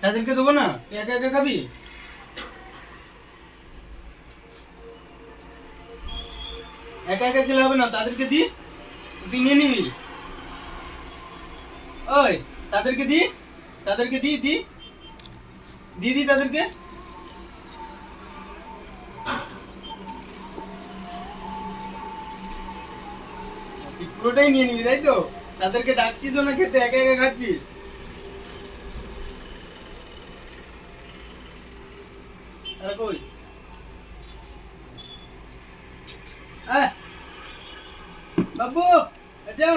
তাদেরকে দেবো না, তুই একা একা খাবি? একা একা খেলে হবে না, তাদেরকে দি, তুই নিয়ে নিবি। ওই তাদেরকে দি, তাদেরকে দি দি দি দি তাদেরকে। তুই পুরোটাই নিয়ে নিবি তাই তো? তাদেরকে ডাকছিস না খেতে, একা একা খাচ্ছিস। তারা কই? বাবু আচ্ছা,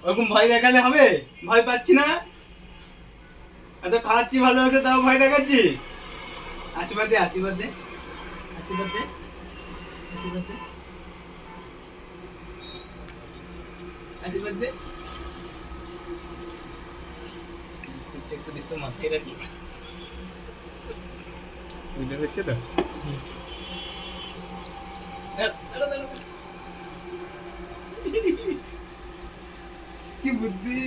ওরকম ভয় দেখালে হবে? ভয় পাচ্ছি না, এত খাওয়াচ্ছি ভালোবাসে তাও ভয় দেখাচ্ছিস। আশীর্বাদ দে, আশীর্বাদ দে, আশীর্বাদ দে, আশীর্বাদ দে, আশীর্বাদ দে। বিস্কুটটা একটু দিতে মাথায় রাখি। ভিডিও হচ্ছে তো? দাঁড়া, দাঁড়া, দাঁড়া। কি বুদ্ধি!